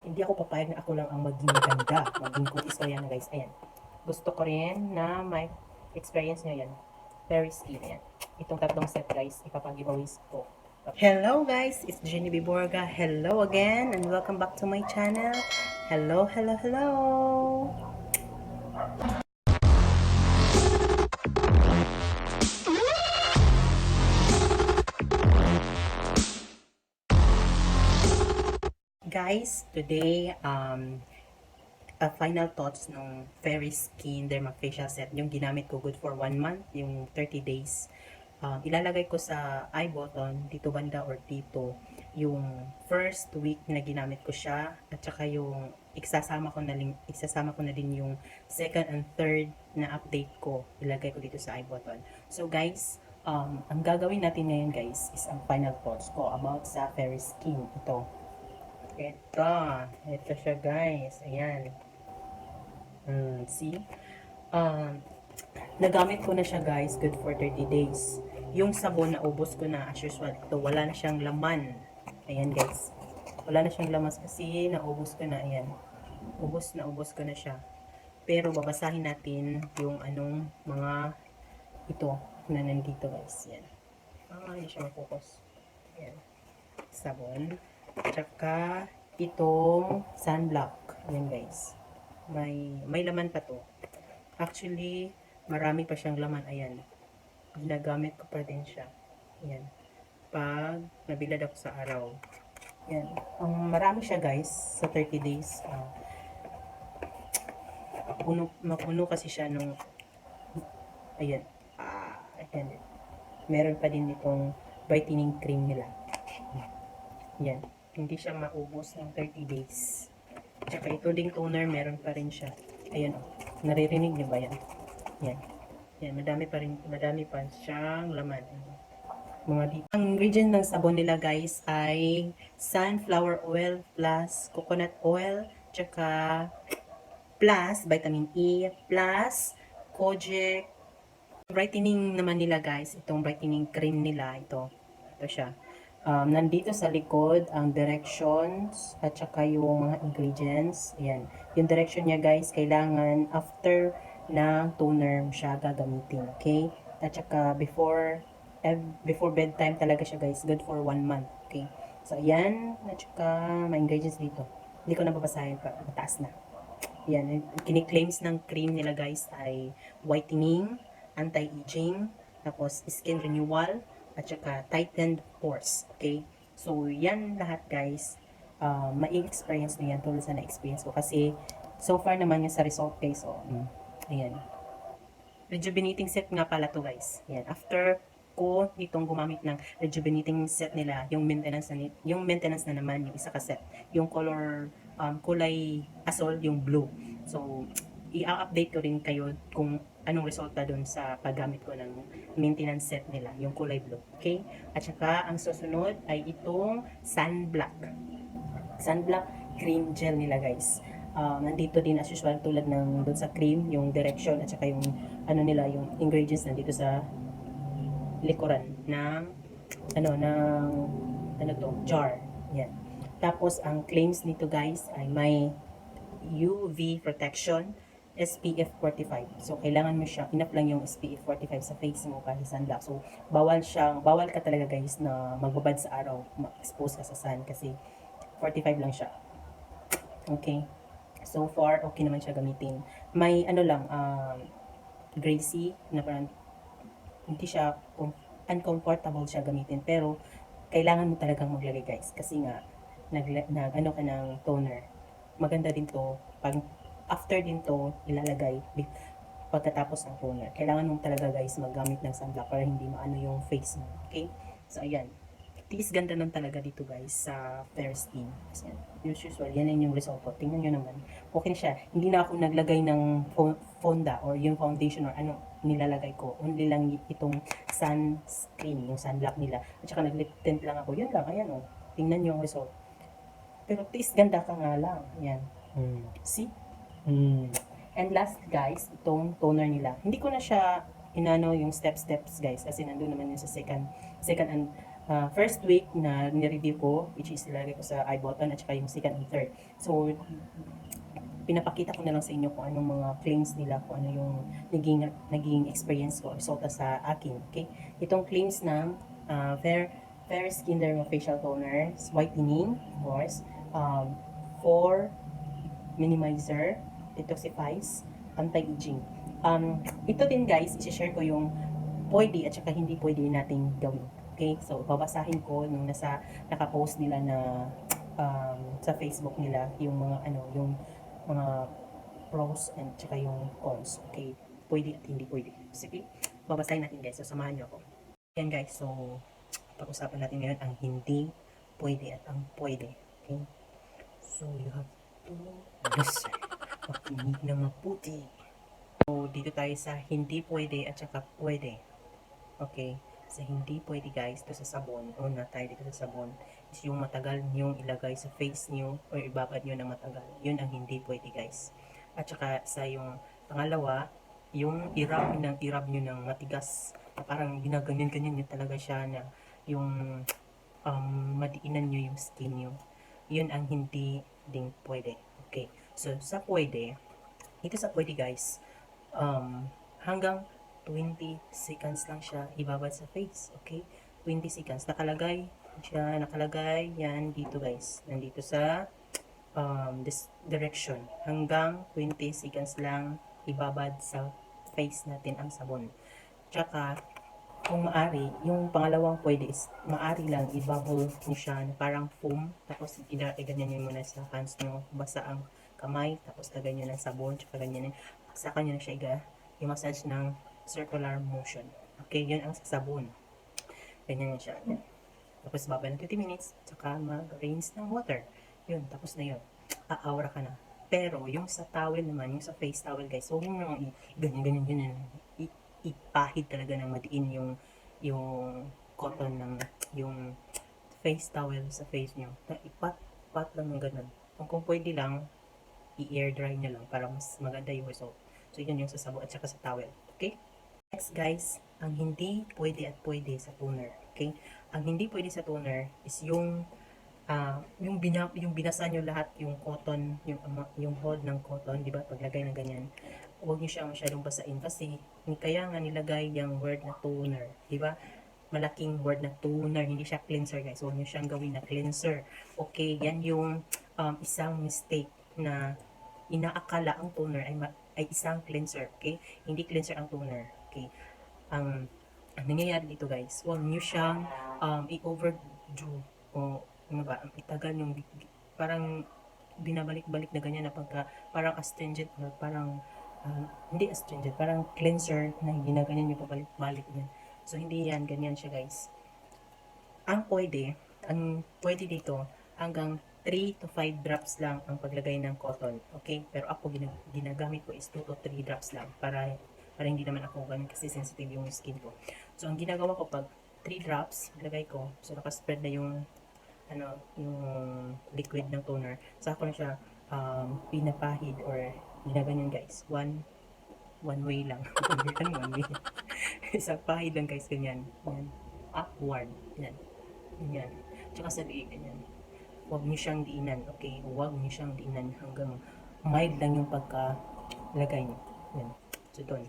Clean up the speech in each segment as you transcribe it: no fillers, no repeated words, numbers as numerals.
Hindi ako papayag na ako lang ang maging maganda, maging kutis ko yan guys. Ayan. Gusto ko rin na may experience nyo yan. Very skin yan. Itong tatlong set guys, ipapag-giveaways ko. Hello guys, it's Jenny Biborga. Hello again and welcome back to my channel. Hello, hello, hello. Guys, today final thoughts ng Fairy Skin Derma Facial Set, yung ginamit ko good for 1 month, yung 30 days. Ilalagay ko sa I button, dito banda or dito, yung first week na ginamit ko siya, at saka yung isasama ko na din yung second and third na update ko, ilagay ko dito sa I button. So guys, ang gagawin natin ngayon guys, is ang final thoughts ko about sa Fairy Skin. Ito siya guys, ayan. See? Um, Nagamit ko na siya guys, good for 30 days. Yung sabon na ubos ko na as usual. Ito, wala na siyang laman. Ayan guys. Wala na siyang laman kasi naubos ko na. Ayan. Ubos ko na siya. Pero babasahin natin yung anong mga ito na nandito guys. Yan. Hindi siya mag-focus. Ayan. Sabon. Tsaka itong sunblock. Ayan guys. May laman pa to. Actually, marami pa siyang laman. Ayan. Ginagamit ko pa din siya. Ayan. Pag nabilad ako sa araw. Ayan. Marami siya guys sa 30 days. Mapuno kasi siya nung ayan. Ayan. Meron pa din itong brightening cream nila. Ayan. Hindi siya maubos ng 30 days. Tsaka ito ding toner, meron pa rin siya. Ayan o. Naririnig niyo ba yan? Yan. Yan, madami pa siyang laman. Mga dito. Ang ingredient ng sabon nila guys ay sunflower oil plus coconut oil, tsaka plus vitamin E, plus kojic. Brightening naman nila guys, itong brightening cream nila, ito siya. Nandito sa likod ang directions at saka yung mga ingredients. Ayan. Yung direction niya guys, kailangan after ng toner siya gagamitin. Okay? At saka before bedtime talaga siya guys. Good for 1 month. Okay? So, ayan. At saka may ingredients dito. Hindi ko na babasahin pa. Mataas na. Ayan. Kini-claims ng cream nila guys ay whitening, anti-aging, tapos skin renewal, at saka tightened pores. Okay? So, yan lahat guys. Mai-experience nyo yan tulad sa na-experience ko. Kasi, so far naman yung sa result guys. Ayan. Rejuvenating set nga pala to guys. Ayan. After ko itong gumamit ng rejuvenating set nila, yung maintenance na naman, yung isa ka set. Yung kulay asol, yung blue. So, i-update ko rin kayo kung anong resulta dun sa paggamit ko ng maintenance set nila, yung kulay blue. Okay? At saka, ang susunod ay itong sunblock. Sunblock cream gel nila guys. Nandito din as usual tulad ng dun sa cream, yung direction at saka yung ano nila, yung ingredients nandito sa likuran ng jar. Yan. Tapos ang claims nito guys ay may UV protection, SPF 45. So, kailangan mo siya, enough lang yung SPF 45 sa face mo kahit sunblock. So, bawal ka talaga guys na magbabad sa araw, ma-expose ka sa sun kasi 45 lang siya. Okay. So far, okay naman siya gamitin. May greasy na parang hindi siya uncomfortable siya gamitin. Pero, kailangan mo talagang maglagay guys. Kasi nga, ka ng toner. Maganda din to pag after din to ilalagay pagkatapos ng toner. Kailangan mo talaga guys maggamit ng sunblock para hindi maano yung face mo. Okay? So, ayan. At least ganda lang talaga dito guys sa fair skin. As yan. Usual, yan yung result ko. Tingnan nyo naman. Okay siya. Hindi na ako naglagay ng fonda or yung foundation or ano nilalagay ko. Only lang itong sunscreen, yung sunblock nila. At saka nag-lip tint lang ako. Yun lang. Ayan o. Tingnan nyo yung result. Pero at least ganda ka nga lang. Yan. See? And last guys, itong toner nila. Hindi ko na siya inano yung steps guys kasi nandoon naman yun sa second and first week na nireview ko, which is ilagay ko sa I button at saka yung second and third. So, pinapakita ko na lang sa inyo kung anong mga claims nila, kung ano yung naging experience ko, resulta sa akin. Okay? Itong claims ng Fair Skin Derma Facial Toner, whitening, of course, for minimizer, detoxifies, anti-aging. Ito din guys, isi-share ko yung pwede at saka hindi pwede nating gawin. Okay? So, babasahin ko nung naka-post nila na sa Facebook nila yung mga yung mga pros and saka yung cons. Okay? Pwede at hindi pwede. Sige, babasahin natin guys. So, samahan nyo ako. Yan guys. So, pag-usapan natin ngayon ang hindi pwede at ang pwede. Okay? So, you have to listen. Makinig na maputi. So, dito tayo sa hindi pwede at saka pwede. Okay? Sa hindi pwede guys, ito sa sabon. Una tayo dito sa sabon. Is yung matagal nyong ilagay sa face nyo o ibabad nyo ng matagal. Yun ang hindi pwede guys. At saka sa yung pangalawa, yung irab nyo ng matigas. Parang ginaganyan-ganyan nyo talaga siya na yung madiinan nyo yung skin nyo. Yun ang hindi ding pwede. Okay. So, sa pwede, dito sa pwede guys, hanggang 20 seconds lang siya ibabad sa face. Okay? 20 seconds. Nakalagay yan dito guys. Nandito sa this direction. Hanggang 20 seconds lang ibabad sa face natin ang sabon. Tsaka, kung maari, yung pangalawang pwede is, maari lang i-bubble nyo siya na parang foam. Tapos, ganyan nyo muna sa hands nyo. Basa ang kamay. Tapos, lagay nyo ng sabon. Tsaka ganyan. Saka nyo na siya i-massage ng circular motion. Okay, yun ang sabon. Ganyan siya. Tapos babay ng 20 minutes, tsaka mag-rinse ng water. Yun, tapos na yun. Aaura ka na. Pero, yung sa towel naman, yung sa face towel guys, huwag nyo naman ganyan. Ipahid talaga ng madiin yung cotton ng yung face towel sa face nyo. Ipat lang ng ganun. Kung pwede lang, i-air dry nyo lang para mas maganda yung result. So, yun yung sa sabon at saka sa towel. Okay? Next guys, ang hindi pwede at pwede sa toner. Okay? Ang hindi pwede sa toner is yung binasa nyo lahat yung cotton, yung hold ng cotton, di ba? Paglagay ng ganyan, huwag nyo siya masyadong basain kasi kaya nga nilagay yung word na toner, di ba? Malaking word na toner, hindi siya cleanser guys. Huwag nyo siyang gawin na cleanser. Okay, yan yung isang mistake na inaakala ang toner ay isang cleanser. Okay? Hindi cleanser ang toner. Okay? Ang nangyayari dito guys, huwag nyo siyang i-overdo o ano ba, itagal yung parang binabalik-balik na ganyan na pagka parang astringent or parang hindi astringent, parang cleanser na ginaganyan yung pabalik-balik yan. So, hindi yan, ganyan siya guys. Ang pwede dito, hanggang 3 to 5 drops lang ang paglagay ng cotton. Okay? Pero ako, ginagamit ko is 2 to 3 drops lang para hindi naman ako ganun kasi sensitive yung skin ko. So, ang ginagawa ko pag 3 drops, lagay ko, so nakaspread na yung yung liquid ng toner. So, ako na siya pinapahid or ginaganyan guys. One way lang. one way. Isang pahid lang guys, ganyan. Yan. Upward. Yan. Ganyan. Tsaka sa liig, ganyan. Huwag niyo siyang diinan. Okay? Huwag niyo siyang diinan hanggang mild lang yung pagkalagay niyo. Yan. So, doon.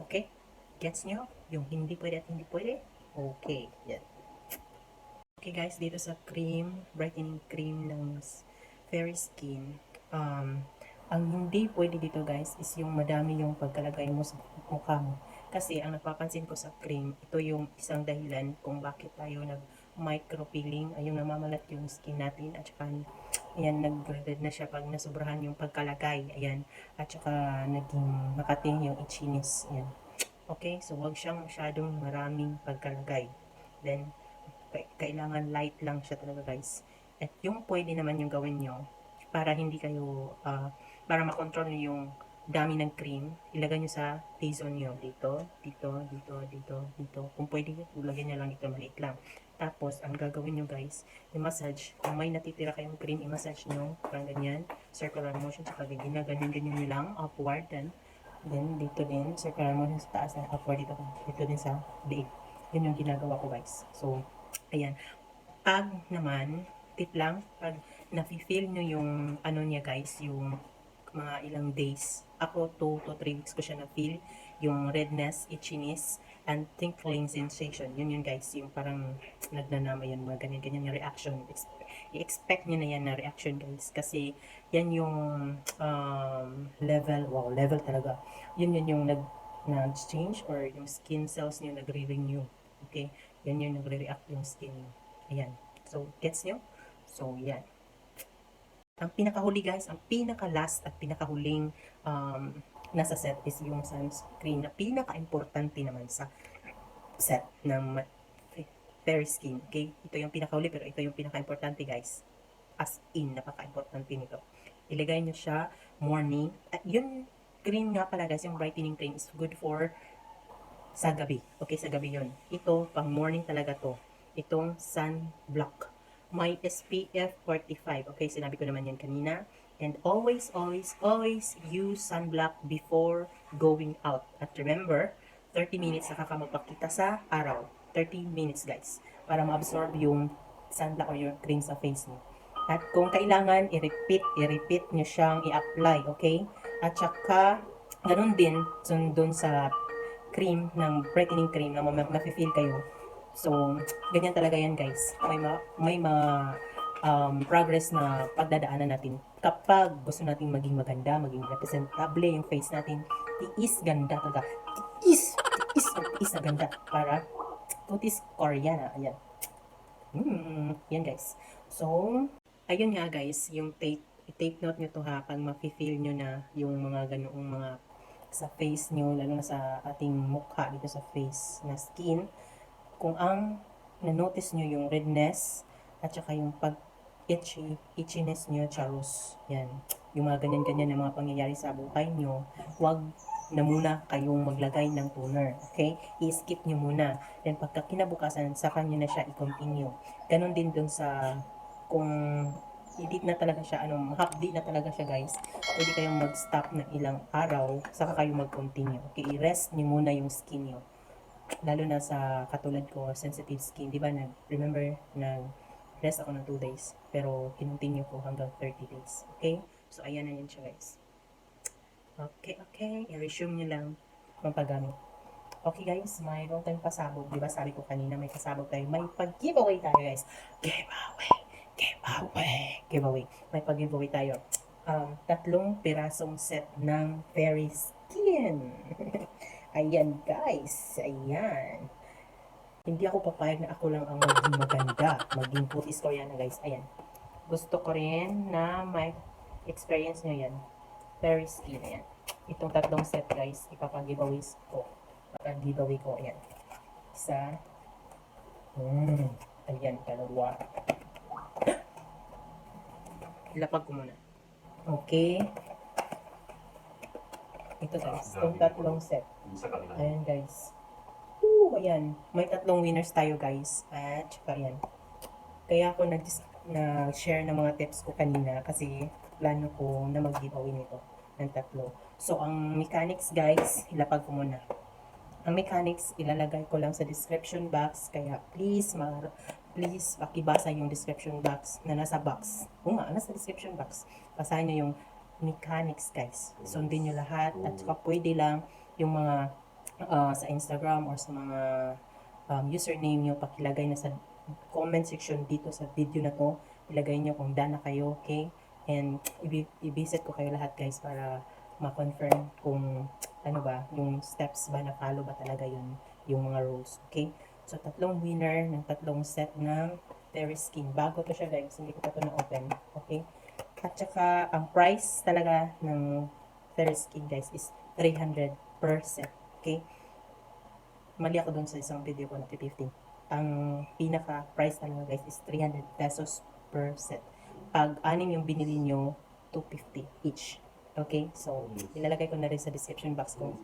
Okay? Gets niyo? Yung hindi pwede at hindi pwede? Okay. Yan. Okay guys, dito sa cream, brightening cream ng Fairy Skin, ang hindi pwede dito guys is yung madami yung pagkalagay mo sa mukha mo. Kasi ang napapansin ko sa cream, ito yung isang dahilan kung bakit tayo nag-micropeeling, ay yung namamalat yung skin natin, at saka ayan, nag-red na siya pag nasobrahan yung pagkalagay, ayan, at saka naging makati yung itchiness, ayan. Okay, so wag siyang masyadong maraming pagkalagay. Then, kailangan light lang siya talaga guys. At yung pwede naman yung gawin nyo para hindi kayo para makontrol nyo yung dami ng cream, ilagay nyo sa T-zone nyo dito, kung pwede ilagay nyo lang dito, maliit lang. Tapos ang gagawin nyo guys, i-massage, kung may natitira kayong cream, i-massage nyo parang ganyan, circular motion, saka ganyan nyo lang upward, then dito din circular motion sa taas, upward dito din sa liit. Yun yung ginagawa ko guys. So Ayan. Pag naman, tip lang, pag nafe-feel nyo yung ano niya guys, yung mga ilang days, ako 2 to 3 weeks ko siya na-feel, yung redness, itchiness, and tingling sensation. Yun guys, yung parang nagnanama yan, mga ganyan-ganyan yung reaction. I-expect nyo na yan na reaction guys, kasi yan yung level, wow, level talaga. Yun yung nag-change or yung skin cells nyo nagre-renew. Okay? Yan yung nagre-react yung skin nyo. Ayan. So, gets nyo? So, yan. Ang pinakahuli guys, ang pinaka-last at pinakahuling nasa set is yung sunscreen na pinaka-importante naman sa set ng fair skin. Okay? Ito yung pinakahuli pero ito yung pinaka-importante guys. As in, napaka-importante nito. Ilagay nyo siya morning. At yun, cream nga pala guys, yung brightening cream is good for sa gabi. Okay, sa gabi yun. Ito, pang morning talaga to. Itong sunblock. May SPF 45. Okay, sinabi ko naman yan kanina. And always, always, always use sunblock before going out. At remember, 30 minutes na ka magpakita sa araw. 30 minutes guys. Para ma-absorb yung sunblock or your cream sa face mo. At kung kailangan, i-repeat nyo siyang i-apply. Okay? At saka, ganun din, dun sa cream, ng brightening cream na nafe-feel kayo. So, ganyan talaga yan guys. May mga progress na pagdadaanan natin. Kapag gusto natin maging maganda, maging representable yung face natin, tiis ganda talaga. Tiis na ganda. Para tutis Koreana. Ayan. Yan guys. So, ayun nga guys, yung take note nyo to ha, pag mafe-feel nyo na yung mga ganoong mga sa face nyo, lalo na sa ating mukha dito sa face na skin, kung ang na-notice nyo yung redness at saka yung itchiness nyo, charos, yan, yung mga ganyan-ganyan na mga pangyayari sa buhay nyo, wag na muna kayong maglagay ng toner, okay? I-skip nyo muna. Then pagka kinabukasan, saka nyo na siya i-continue. Ganon din dun sa, kung hindi na talaga siya, hapdi na talaga siya guys, pwede kayong mag-stop ng ilang araw, saka kayo mag-continue. Okay, i-rest nyo muna yung skin nyo. Lalo na sa katulad ko, sensitive skin, di ba, remember, rest ako ng 2 days, pero kinontinue ko hanggang 30 days. Okay? So, ayan na yun siya guys. Okay. I-resume nyo lang ang paggamit. Okay guys, mayroon tayong pasabog. Di ba sabi ko kanina may pasabog tayo. May pag-giveaway tayo guys. Giveaway. May pag-giveaway tayo. 3 pirasong set ng Fairy Skin. Ayan guys. Ayan. Hindi ako papayag na ako lang ang maging maganda. Maging putis Koreana guys. Ayan. Gusto ko rin na may experience nyo yan. Fairy Skin. Ayan. Itong 3 set guys. Ipapag-giveaway ko. Ipapag-giveaway ko. Ayan. Isa. Ayan. Kalawa. Ilapag ko muna. Okay. Ito guys, itong 3 set. Ayan guys. Ayan. May 3 winners tayo guys. At saka ayan. Kaya ako nag-share ng mga tips ko kanina kasi plano ko na mag-giveaway nito ng 3. So, ang mechanics guys, ilapag ko muna. Ang mechanics, ilalagay ko lang sa description box. Kaya please pakibasa yung description box na nasa box. Nasa description box. Basahin nyo yung mechanics guys. Sundin nyo lahat. At saka pwede lang yung mga sa Instagram or sa mga username nyo, pakilagay na sa comment section dito sa video na to. Ilagay nyo kung dana kayo, okay? And i-visit ko kayo lahat guys para ma-confirm kung ano ba, yung steps ba na follow ba talaga yung mga rules, okay? So, 3 winner ng 3 set ng Fairy Skin. Bago to siya guys, hindi ko pa to na-open, okay? At saka, ang price talaga ng Fairy Skin guys is 300 per set, okay? Mali ako dun sa isang video ko na 350. Ang pinaka-price talaga guys is 300 pesos per set. Pag 6 yung binili nyo, 250 each. Okay? So, ilalagay ko na rin sa description box ko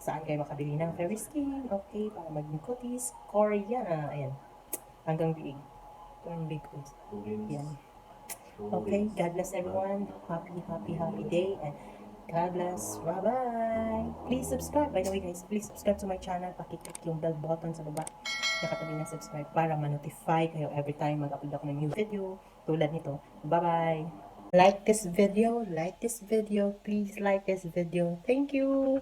saan kayo makabili ng Fairy Skin. Okay? Para maging kutis, Koreana. Ayan. Hanggang big. Ito ang big kutis. Ayan. Okay? God bless everyone. Happy day. And God bless. Bye-bye. Please subscribe. By the way guys, please subscribe to my channel. Pakiclick yung bell button sa baba. nakatabi ng subscribe para ma-notify kayo every time mag-upload ako ng new video tulad nito. Bye-bye! Like this video, please like this video. Thank you!